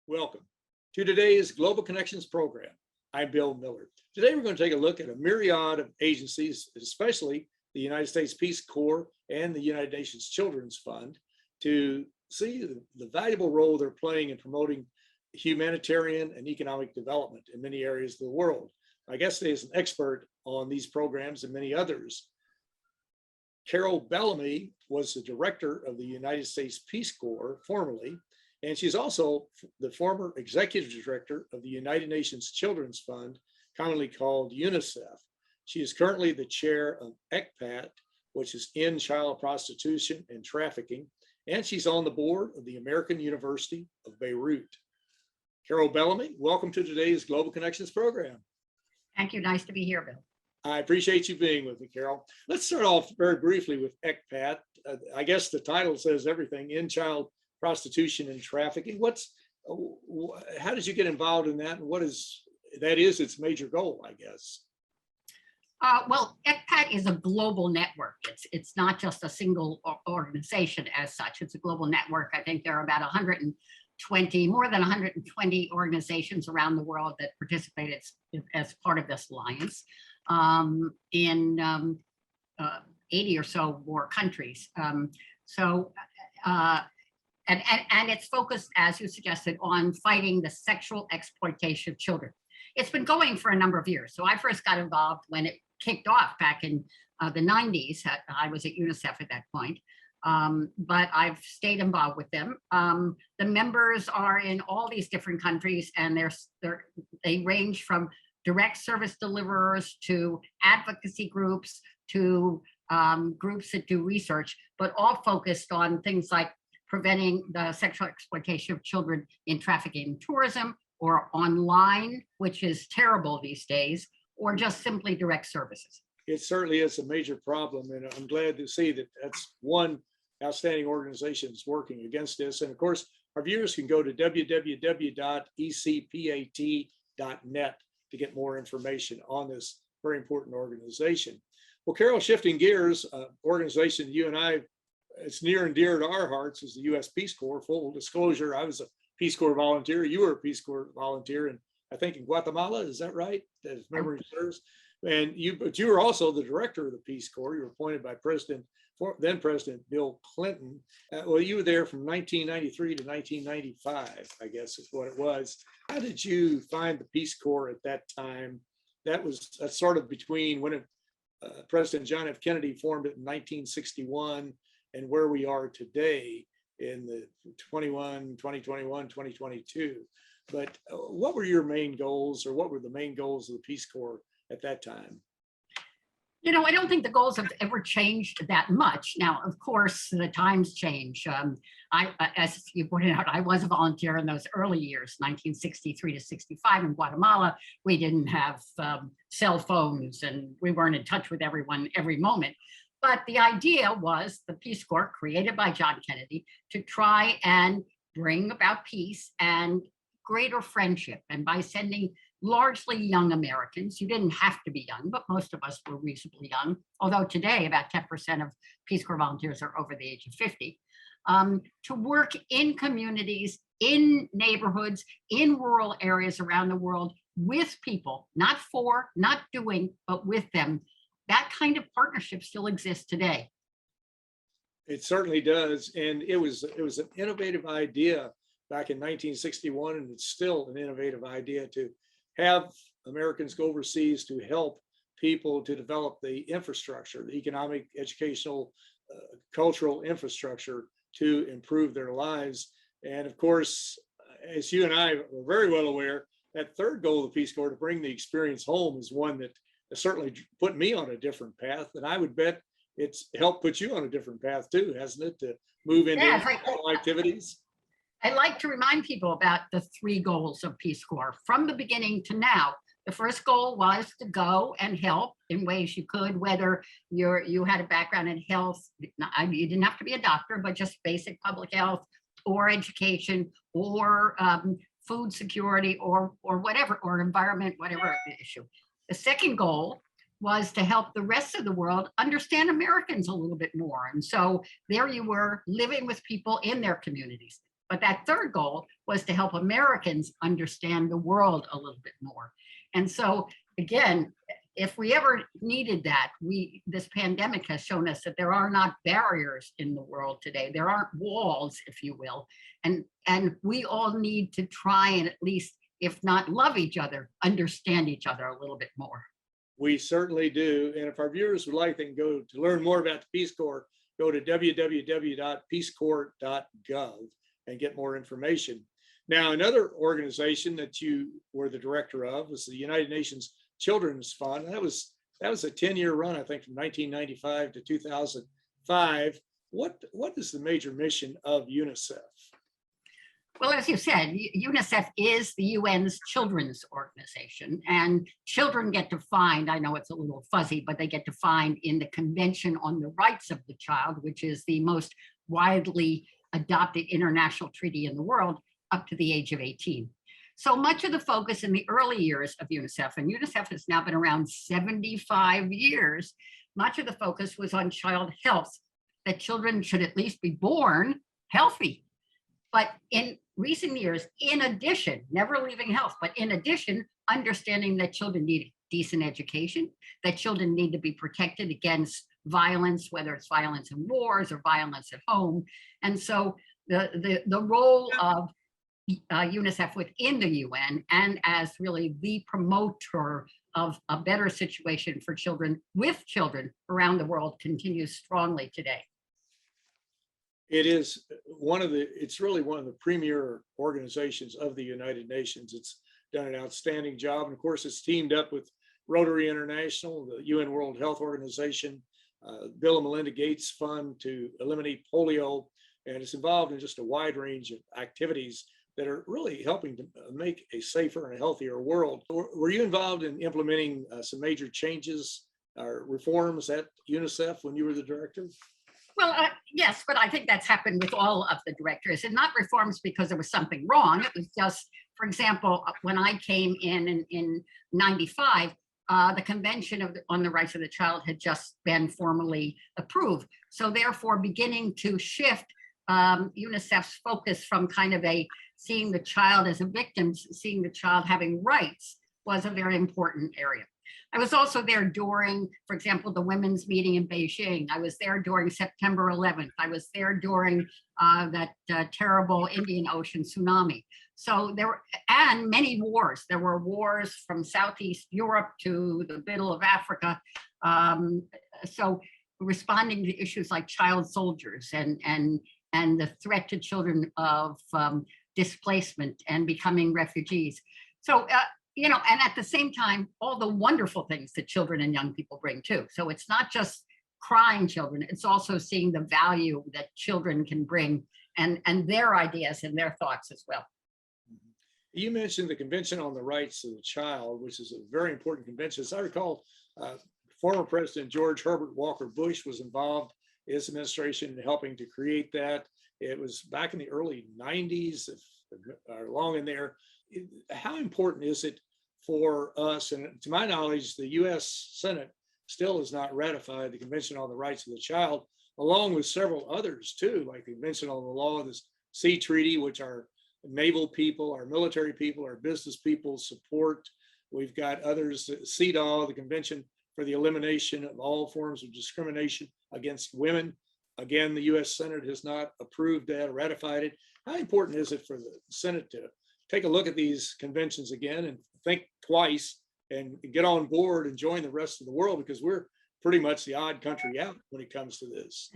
Welcome to today's Global Connections program. I'm Bill Miller. Today we're going to take a look at a myriad of agencies, especially the United States Peace Corps and the United Nations Children's Fund, to see the valuable role they're playing in promoting humanitarian and economic development in many areas of the world. My guest today is an expert on these programs and many others. Carol Bellamy was the director of the United States Peace Corps formerly, and she's also the former executive director of the United Nations Children's Fund, commonly called UNICEF. She is currently the chair of ECPAT, which is End Child Prostitution and Trafficking, and she's on the board of the American University of Beirut. Carol Bellamy, welcome to today's Global Connections program. Thank you. Nice to be here, Bill. I appreciate you being with me, Carol. Let's start off very briefly with ECPAT. I guess the title says everything: End Child Prostitution and Trafficking. How did you get involved in that, and what is its major goal, I guess? Well, ECPAT is a global network. It's not just a single organization as such. It's a global network. I think there are about more than 120 organizations around the world that participate as part of this alliance in 80 or so more countries. And it's focused, as you suggested, on fighting the sexual exploitation of children. It's been going for a number of years. So I first got involved when it kicked off back in the 90s. I was at UNICEF at that point, but I've stayed involved with them. The members are in all these different countries, and they range from direct service deliverers to advocacy groups to groups that do research, but all focused on things like preventing the sexual exploitation of children in trafficking and tourism, or online, which is terrible these days, or just simply direct services. It certainly is a major problem, and I'm glad to see that that's one outstanding organization that's working against this. And of course, our viewers can go to www.ecpat.net to get more information on this very important organization. Well, Carol, shifting gears, organization you and I, it's near and dear to our hearts, is the U.S. Peace Corps. Full disclosure, I was a Peace Corps volunteer. You were a Peace Corps volunteer, and I think in Guatemala, is that right? As memory serves. And but you were also the director of the Peace Corps. You were appointed by then President Bill Clinton. Well, you were there from 1993 to 1995, I guess is what it was. How did you find the Peace Corps at that time? That's sort of between when President John F. Kennedy formed it in 1961 and where we are today in the 2021, 2022. But what were your main goals, or what were the main goals of the Peace Corps at that time? You know, I don't think the goals have ever changed that much. Now, of course, the times change. As you pointed out, I was a volunteer in those early years, 1963 to 65 in Guatemala. We didn't have cell phones, and we weren't in touch with everyone every moment. But the idea was the Peace Corps, created by John Kennedy, to try and bring about peace and greater friendship. And by sending largely young Americans, you didn't have to be young, but most of us were reasonably young, although today about 10% of Peace Corps volunteers are over the age of 50, to work in communities, in neighborhoods, in rural areas around the world with people, not doing, but with them. That kind of partnership still exists today. It certainly does, and it was an innovative idea back in 1961, and it's still an innovative idea to have Americans go overseas to help people to develop the infrastructure, the economic, educational, cultural infrastructure to improve their lives. And of course, as you and I are very well aware, that third goal of the Peace Corps, to bring the experience home, is one that certainly put me on a different path, and I would bet it's helped put you on a different path too, hasn't it, to move into activities? I like to remind people about the three goals of Peace Corps from the beginning to now. The first goal was to go and help in ways you could, whether you had a background in health, you didn't have to be a doctor, but just basic public health or education or food security or whatever, or environment, whatever the issue. The second goal was to help the rest of the world understand Americans a little bit more. And so there you were, living with people in their communities. But that third goal was to help Americans understand the world a little bit more. And so again, if we ever needed that, this pandemic has shown us that there are not barriers in the world today. There aren't walls, if you will. And we all need to try and at least, if not love each other, understand each other a little bit more. We certainly do. And if our viewers would like, they can go to learn more about the Peace Corps, go to www.peacecorps.gov and get more information. Now, another organization that you were the director of was the United Nations Children's Fund. That was a 10-year run, I think, from 1995 to 2005. What is the major mission of UNICEF? Well, as you said, UNICEF is the UN's children's organization, and children get defined, I know it's a little fuzzy, but they get defined in the Convention on the Rights of the Child, which is the most widely adopted international treaty in the world up to the age of 18. So much of the focus in the early years of UNICEF, and UNICEF has now been around 75 years, much of the focus was on child health, that children should at least be born healthy. But in recent years, in addition, never leaving health, but in addition, understanding that children need decent education, that children need to be protected against violence, whether it's violence in wars or violence at home. And so the role of UNICEF within the UN and as really the promoter of a better situation for children with children around the world continues strongly today. It's really one of the premier organizations of the United Nations. It's done an outstanding job. And of course, it's teamed up with Rotary International, the UN World Health Organization, Bill and Melinda Gates Fund to eliminate polio. And it's involved in just a wide range of activities that are really helping to make a safer and a healthier world. Were you involved in implementing some major changes or reforms at UNICEF when you were the director? Well, yes, but I think that's happened with all of the directors, and not reforms because there was something wrong. It was just, for example, when I came in 95, the Convention on the Rights of the Child had just been formally approved. So therefore, beginning to shift UNICEF's focus from kind of seeing the child as a victim, seeing the child having rights was a very important area. I was also there during, for example, the women's meeting in Beijing. I was there during September 11th. I was there during that terrible Indian Ocean tsunami. So and many wars. There were wars from Southeast Europe to the middle of Africa. So responding to issues like child soldiers and the threat to children of displacement and becoming refugees. So, and at the same time, all the wonderful things that children and young people bring too. So it's not just crying children, it's also seeing the value that children can bring and their ideas and their thoughts as well. You mentioned the Convention on the Rights of the Child, which is a very important convention. As I recall, former President George Herbert Walker Bush was involved in his administration in helping to create that. It was back in the early 90s, or long in there. How important is it for us? And to my knowledge, the US Senate still has not ratified the Convention on the Rights of the Child, along with several others too, like the Convention on the Law of the Sea Treaty, which our naval people, our military people, our business people support. We've got others, CEDAW, the Convention for the Elimination of All Forms of Discrimination Against Women. Again, the US Senate has not approved that or ratified it. How important is it for the Senate to take a look at these conventions again and think twice and get on board and join the rest of the world, because we're pretty much the odd country out when it comes to this?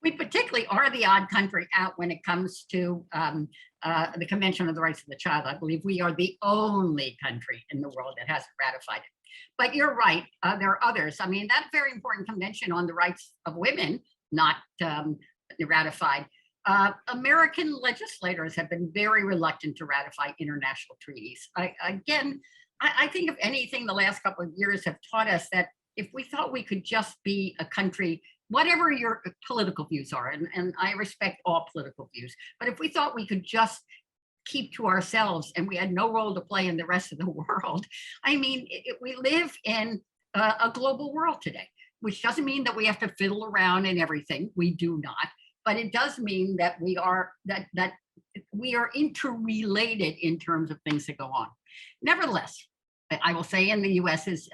We particularly are the odd country out when it comes to the Convention on the Rights of the Child. I believe we are the only country in the world that hasn't ratified it. But you're right, there are others. I mean, that very important Convention on the Rights of Women, not ratified. American legislators have been very reluctant to ratify international treaties. I think if anything, the last couple of years have taught us that if we thought we could just be a country, whatever your political views are, and I respect all political views, but if we thought we could just keep to ourselves and we had no role to play in the rest of the world, I mean, we live in a global world today, which doesn't mean that we have to fiddle around in everything. We do not. But it does mean that we are that we are interrelated in terms of things that go on. Nevertheless, I will say in the US's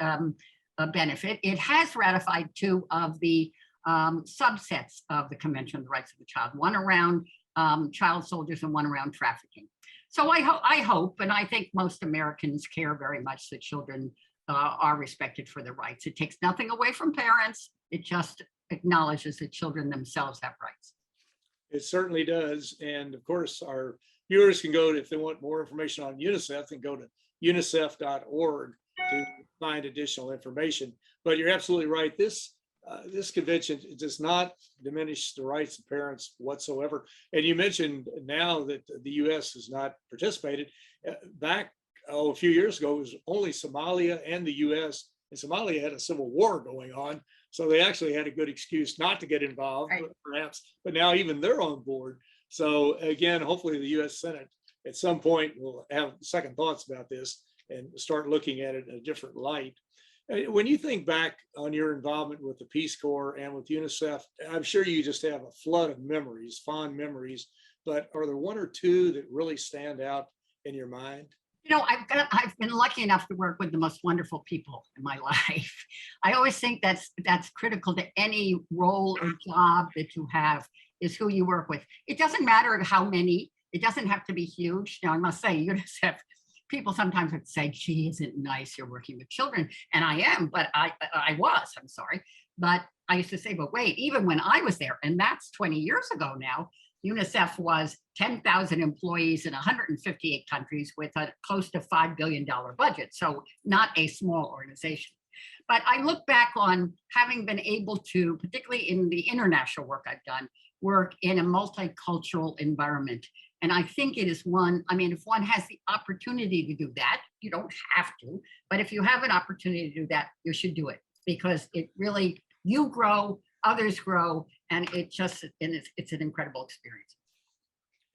a benefit, it has ratified 2 of the subsets of the Convention on the Rights of the Child, one around child soldiers and one around trafficking. So I hope, and I think most Americans care very much that children are respected for their rights. It takes nothing away from parents. It just acknowledges that children themselves have rights. It certainly does. And of course, our viewers can go to, if they want more information on UNICEF, and go to unicef.org to find additional information. But you're absolutely right. This convention does not diminish the rights of parents whatsoever. And you mentioned now that the U.S. has not participated. Back a few years ago, it was only Somalia and the U.S. And Somalia had a civil war going on, so they actually had a good excuse not to get involved, right, perhaps. But now even they're on board. So again, hopefully the U.S. Senate at some point will have second thoughts about this and start looking at it in a different light. When you think back on your involvement with the Peace Corps and with UNICEF, I'm sure you just have a flood of memories, fond memories, but are there 1 or 2 that really stand out in your mind? You know, I've been lucky enough to work with the most wonderful people in my life. I always think that's critical to any role or job that you have, is who you work with. It doesn't matter how many, it doesn't have to be huge. Now, I must say, UNICEF, people sometimes would say, gee, isn't it nice you're working with children? And I am, but I was, I'm sorry. But I used to say, but wait, even when I was there, and that's 20 years ago now, UNICEF was 10,000 employees in 158 countries with a close to $5 billion budget. So not a small organization. But I look back on having been able to, particularly in the international work I've done, work in a multicultural environment. And I think it is one, I mean, if one has the opportunity to do that, you don't have to, but if you have an opportunity to do that, you should do it, because it really, you grow, others grow, and it's an incredible experience.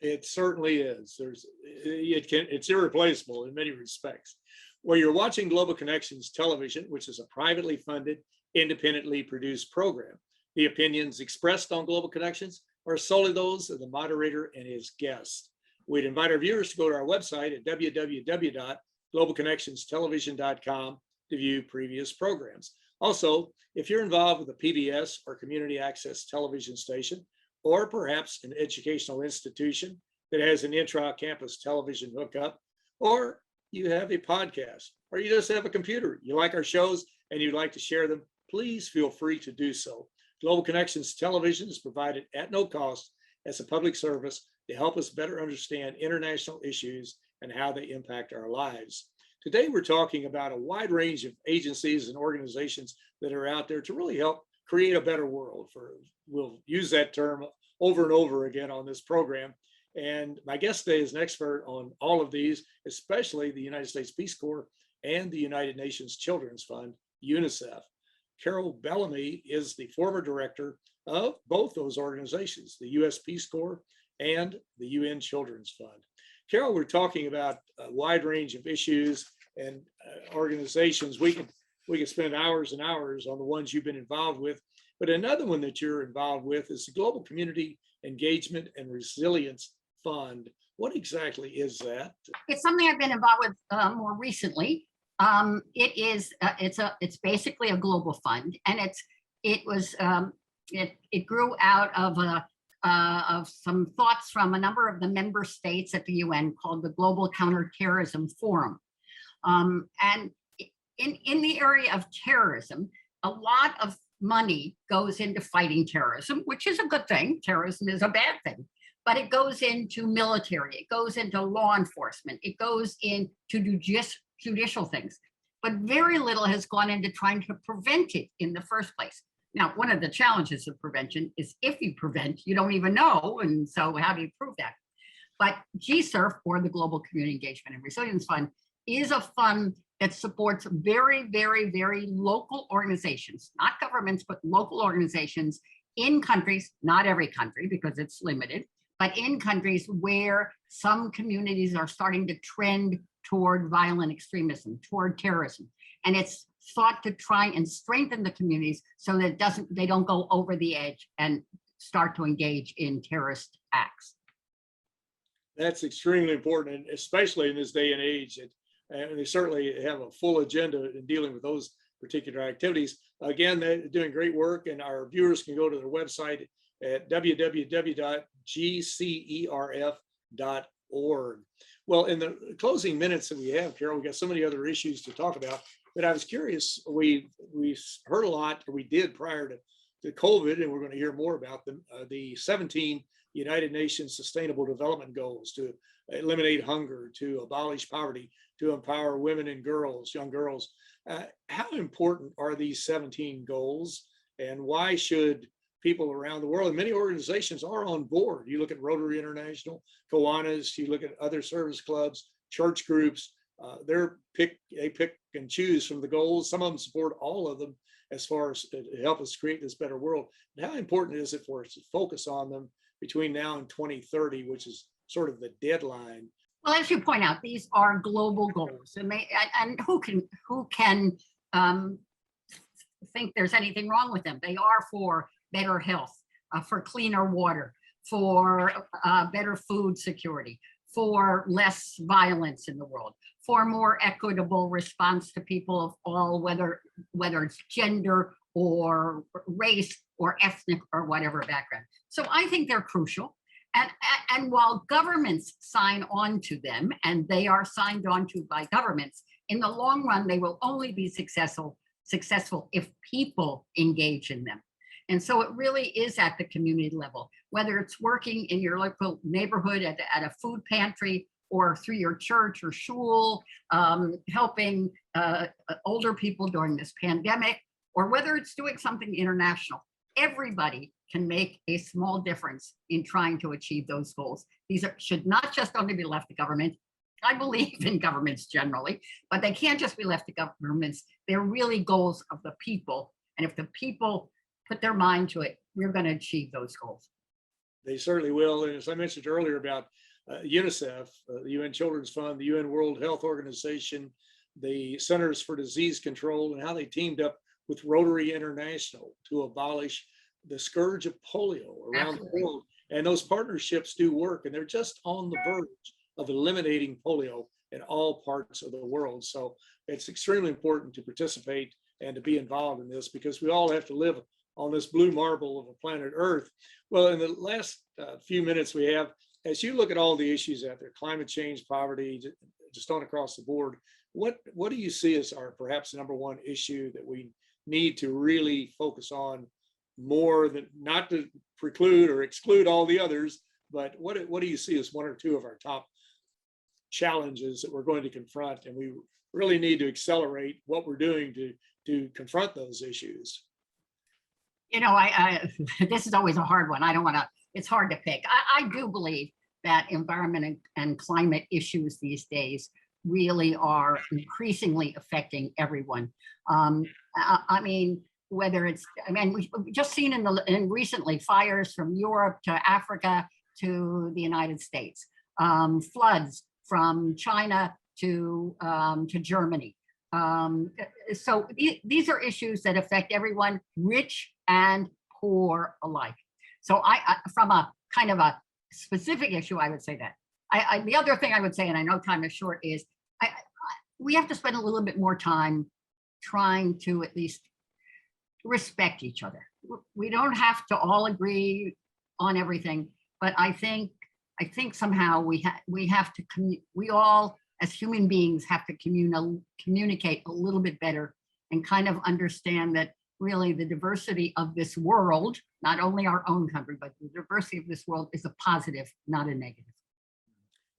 It certainly is. It's irreplaceable in many respects. Well, you're watching Global Connections Television, which is a privately funded, independently produced program. The opinions expressed on Global Connections are solely those of the moderator and his guests. We'd invite our viewers to go to our website at www.globalconnectionstelevision.com to view previous programs. Also, if you're involved with a PBS or community access television station, or perhaps an educational institution that has an intra-campus television hookup, or you have a podcast, or you just have a computer, you like our shows and you'd like to share them, please feel free to do so. Global Connections Television is provided at no cost as a public service to help us better understand international issues and how they impact our lives. Today, we're talking about a wide range of agencies and organizations that are out there to really help create a better world. We'll use that term over and over again on this program. And my guest today is an expert on all of these, especially the United States Peace Corps and the United Nations Children's Fund, UNICEF. Carol Bellamy is the former director of both those organizations, the U.S. Peace Corps and the UN Children's Fund. Carol, we're talking about a wide range of issues and organizations. We could spend hours and hours on the ones you've been involved with, but another one that you're involved with is the Global Community Engagement and Resilience Fund. What exactly is that? It's something I've been involved with more recently. It's basically a global fund, and it grew out of some thoughts from a number of the member states at the UN called the Global Counterterrorism Forum. And in the area of terrorism, a lot of money goes into fighting terrorism, which is a good thing. Terrorism is a bad thing, but it goes into military, it goes into law enforcement, it goes into judicial things, but very little has gone into trying to prevent it in the first place. Now, one of the challenges of prevention is if you prevent, you don't even know, and so how do you prove that? But GCERF, or the Global Community Engagement and Resilience Fund, is a fund that supports very, very, very local organizations, not governments, but local organizations in countries, not every country because it's limited, but in countries where some communities are starting to trend toward violent extremism, toward terrorism. And it's thought to try and strengthen the communities so that they don't go over the edge and start to engage in terrorist acts. That's extremely important, and especially in this day and age. And they certainly have a full agenda in dealing with those particular activities. Again, they're doing great work, and our viewers can go to their website at www.gcerf.org. Well, in the closing minutes that we have, Carol, we got so many other issues to talk about, but I was curious. We heard a lot, or we did prior to COVID, and we're going to hear more about them. The 17 United Nations Sustainable Development Goals to eliminate hunger, to abolish poverty, to empower women and girls, young girls. How important are these 17 goals, and why should people around the world, and many organizations are on board? You look at Rotary International, Kiwanis, you look at other service clubs, church groups, they pick and choose from the goals. Some of them support all of them as far as to help us create this better world. And how important is it for us to focus on them between now and 2030, which is sort of the deadline? Well, as you point out, these are global goals, and who can think there's anything wrong with them? They are for better health, for cleaner water, for better food security, for less violence in the world, for more equitable response to people of all, whether it's gender or race or ethnic or whatever background. So I think they're crucial. And while governments sign on to them, and they are signed on to by governments, in the long run, they will only be successful if people engage in them. And so it really is at the community level, whether it's working in your local neighborhood at a food pantry, or through your church or school, helping older people during this pandemic, or whether it's doing something international. Everybody can make a small difference in trying to achieve those goals. These should not just only be left to government. I believe in governments generally, but they can't just be left to governments. They're really goals of the people. And if the people put their mind to it, we're going to achieve those goals. They certainly will. And as I mentioned earlier about UNICEF, the UN Children's Fund, the UN World Health Organization, the Centers for Disease Control, and how they teamed up with Rotary International to abolish the scourge of polio around the world. And those partnerships do work, and they're just on the verge of eliminating polio in all parts of the world. So it's extremely important to participate and to be involved in this, because we all have to live on this blue marble of a planet Earth. Well, in the last few minutes we have, as you look at all the issues out there, climate change, poverty, just on across the board, what do you see as our perhaps number one issue that we need to really focus on more, than not to preclude or exclude all the others, but what do you see as one or two of our top challenges that we're going to confront, and we really need to accelerate what we're doing to confront those issues? You know, I this is always a hard one. I don't want to, it's hard to pick. I do believe that environment and climate issues these days really are increasingly affecting everyone. I mean, whether it's, we've just seen in recently fires from Europe to Africa to the United States, floods from China to Germany. So these are issues that affect everyone, rich and poor alike. So I from a kind of a specific issue, I would say that. The other thing I would say, and I know time is short, is we have to spend a little bit more time trying to at least respect each other. We don't have to all agree on everything, but I think somehow we all as human beings have to communicate a little bit better, and kind of understand that really the diversity of this world, not only our own country, but the diversity of this world is a positive, not a negative.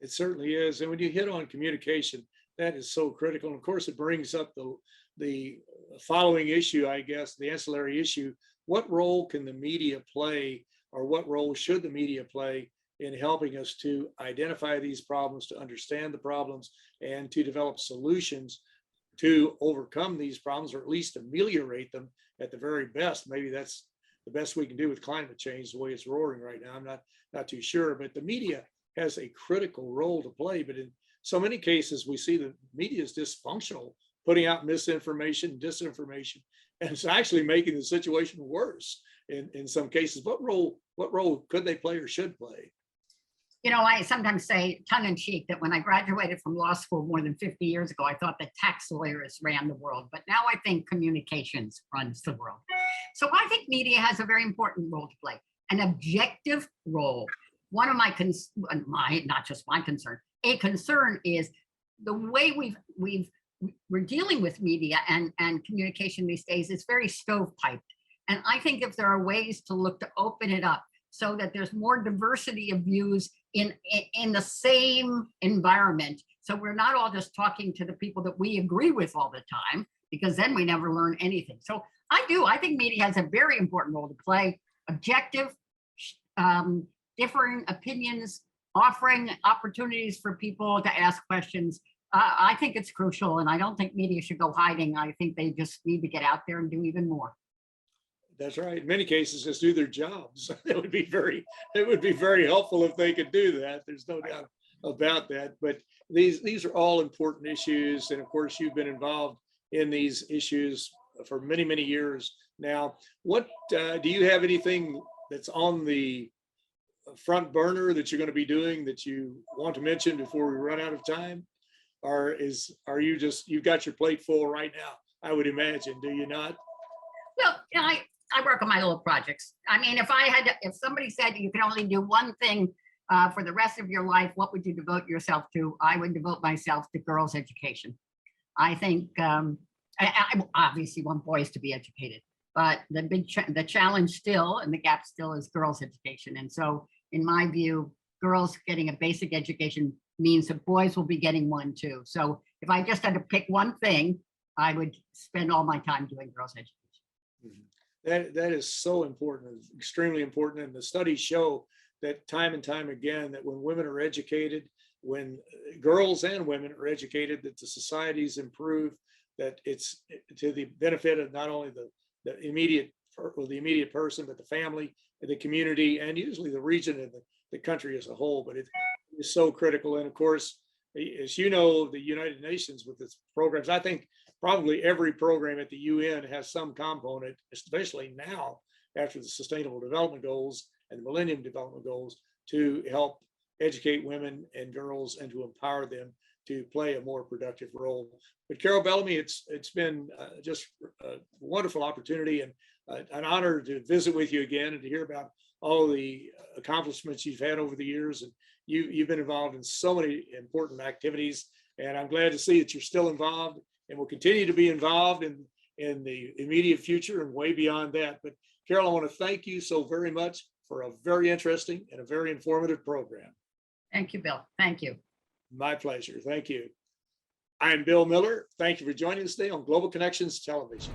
It certainly is. And when you hit on communication, that is so critical. And of course, it brings up the following issue, I guess, the ancillary issue. What role can the media play, or what role should the media play in helping us to identify these problems, to understand the problems, and to develop solutions to overcome these problems, or at least ameliorate them at the very best? Maybe that's the best we can do with climate change, the way it's roaring right now. I'm not too sure, but the media has a critical role to play. But in so many cases, we see the media is dysfunctional, putting out misinformation, disinformation, and it's actually making the situation worse in some cases. What role could they play or should play? You know, I sometimes say tongue in cheek that when I graduated from law school more than 50 years ago, I thought that tax lawyers ran the world, but now I think communications runs the world. So I think media has a very important role to play, an objective role. One of not just my concern, a concern is the way we're dealing with media and communication these days is very stovepiped. And I think if there are ways to look to open it up so that there's more diversity of views in the same environment, so we're not all just talking to the people that we agree with all the time, because then we never learn anything. So I think media has a very important role to play, objective, differing opinions, offering opportunities for people to ask questions. I think it's crucial, and I don't think media should go hiding. I think they just need to get out there and do even more. That's right. In many cases, just do their jobs. It would be very helpful if they could do that. There's no doubt about that. But these are all important issues, and of course, you've been involved in these issues for many, many years now. What do you have anything that's on the front burner that you're going to be doing that you want to mention before we run out of time? Or are you just, you've got your plate full right now? I would imagine, do you not? Well, you know, I work on my little projects. I mean, if somebody said you can only do one thing for the rest of your life, what would you devote yourself to? I would devote myself to girls' education. I think I obviously want boys to be educated, but the challenge still and the gap still is girls' education. And so, in my view, girls getting a basic education means that boys will be getting one too. So, if I just had to pick one thing, I would spend all my time doing girls' education. That is so important, extremely important. And the studies show that time and time again, that when women are educated, when girls and women are educated, that the societies improve, that it's to the benefit of not only the immediate person, but the family, the community, and usually the region and the country as a whole. But it is so critical. And of course, as you know, the United Nations with its programs, I think probably every program at the UN has some component, especially now after the Sustainable Development Goals and the Millennium Development Goals, to help educate women and girls and to empower them to play a more productive role. But Carol Bellamy, it's been just a wonderful opportunity and an honor to visit with you again and to hear about all the accomplishments you've had over the years. And you've been involved in so many important activities, and I'm glad to see that you're still involved and will continue to be involved in the immediate future and way beyond that. But Carol, I want to thank you so very much for a very interesting and a very informative program. Thank you, Bill. Thank you. My pleasure. Thank you. I'm Bill Miller. Thank you for joining us today on Global Connections Television.